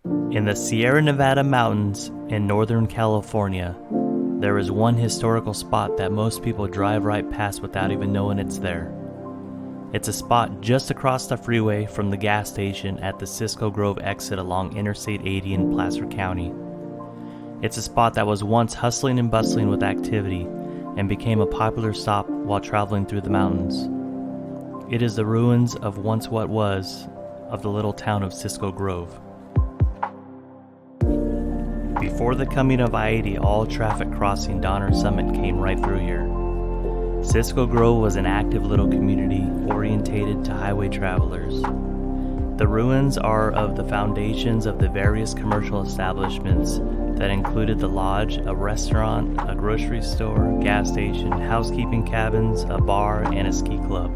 In the Sierra Nevada mountains in Northern California, there is one historical spot that most people drive right past without even knowing it's there. It's a spot just across the freeway from the gas station at the Cisco Grove exit along Interstate 80 in Placer County. It's a spot that was once hustling and bustling with activity and became a popular stop while traveling through the mountains. It is the ruins of once what was of the little town of Cisco Grove. Before the coming of I-80, all traffic crossing Donner Summit came right through here. Cisco Grove was an active little community orientated to highway travelers. The ruins are of the foundations of the various commercial establishments that included the lodge, a restaurant, a grocery store, gas station, housekeeping cabins, a bar, and a ski club.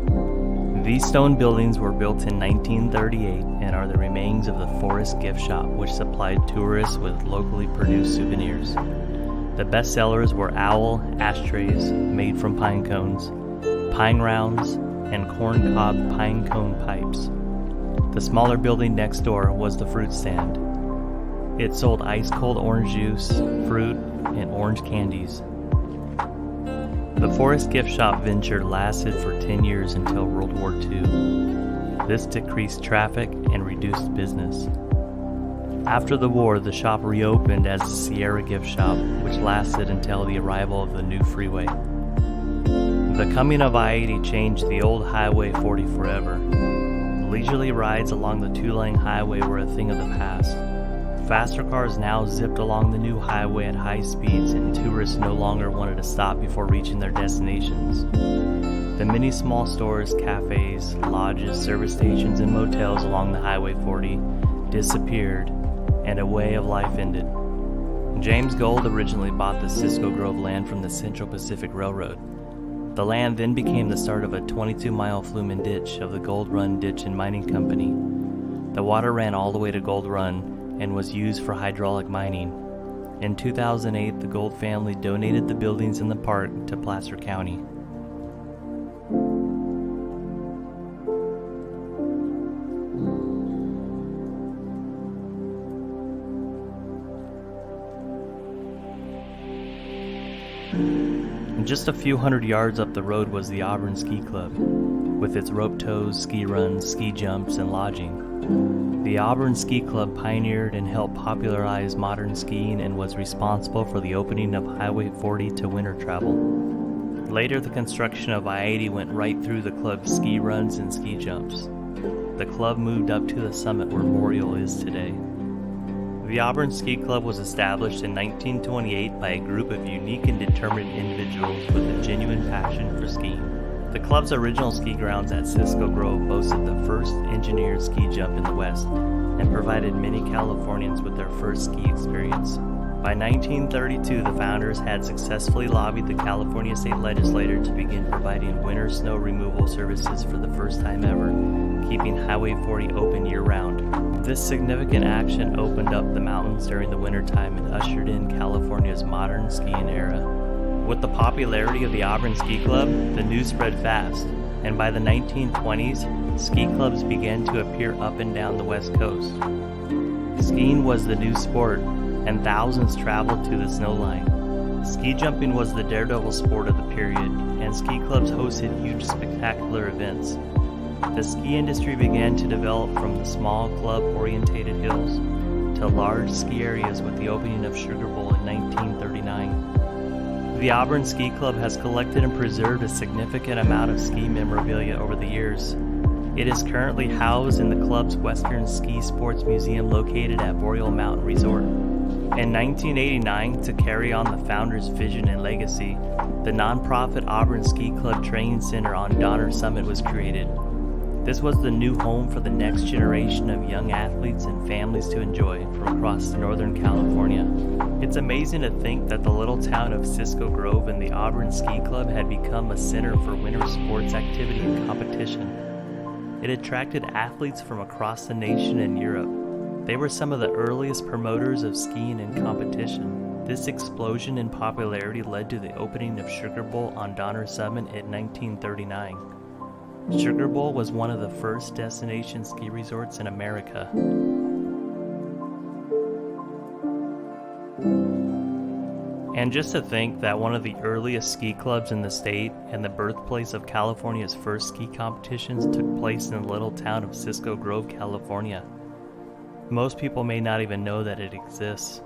These stone buildings were built in 1938 and are the remains of the Forest Gift Shop, which supplied tourists with locally produced souvenirs. The best sellers were owl ashtrays made from pine cones, pine rounds, and corncob pine cone pipes. The smaller building next door was the fruit stand. It sold ice-cold orange juice, fruit, and orange candies. The Forest Gift Shop venture lasted for 10 years until World War II. This decreased traffic and reduced business. After the war, the shop reopened as the Sierra Gift Shop, which lasted until the arrival of the new freeway. The coming of I-80 changed the old Highway 40 forever. Leisurely rides along the two-lane highway were a thing of the past. Faster cars now zipped along the new highway at high speeds, and tourists no longer wanted to stop before reaching their destinations. The many small stores, cafes, lodges, service stations, and motels along the Highway 40 disappeared, and a way of life ended. James Gold originally bought the Cisco Grove land from the Central Pacific Railroad. The land then became the start of a 22-mile flume and ditch of the Gold Run Ditch and Mining Company. The water ran all the way to Gold Run and was used for hydraulic mining. In 2008, the Gold family donated the buildings in the park to Placer County. Just a few hundred yards up the road was the Auburn Ski Club, with its rope tows, ski runs, ski jumps, and lodging. The Auburn Ski Club pioneered and helped popularize modern skiing and was responsible for the opening of Highway 40 to winter travel. Later, the construction of I-80 went right through the club's ski runs and ski jumps. The club moved up to the summit where Boreal is today. The Auburn Ski Club was established in 1928 by a group of unique and determined individuals with a genuine passion for skiing. The club's original ski grounds at Cisco Grove boasted the first engineered ski jump in the West and provided many Californians with their first ski experience. By 1932, the founders had successfully lobbied the California state legislature to begin providing winter snow removal services for the first time ever, keeping Highway 40 open year-round. This significant action opened up the mountains during the wintertime and ushered in California's modern skiing era. With the popularity of the Auburn Ski Club, the news spread fast, and by the 1920s, ski clubs began to appear up and down the West Coast. Skiing was the new sport, and thousands traveled to the snow line. Ski jumping was the daredevil sport of the period, and ski clubs hosted huge spectacular events. The ski industry began to develop from the small club-orientated hills to large ski areas with the opening of Sugar Bowl in 1939. The Auburn Ski Club has collected and preserved a significant amount of ski memorabilia over the years. It is currently housed in the club's Western Ski Sports Museum located at Boreal Mountain Resort. In 1989, to carry on the founders' vision and legacy, the nonprofit Auburn Ski Club Training Center on Donner Summit was created. This was the new home for the next generation of young athletes and families to enjoy from across Northern California. It's amazing to think that the little town of Cisco Grove and the Auburn Ski Club had become a center for winter sports activity and competition. It attracted athletes from across the nation and Europe. They were some of the earliest promoters of skiing and competition. This explosion in popularity led to the opening of Sugar Bowl on Donner Summit in 1939. Sugar Bowl was one of the first destination ski resorts in America. And just to think that one of the earliest ski clubs in the state and the birthplace of California's first ski competitions took place in the little town of Cisco Grove, California. Most people may not even know that it exists.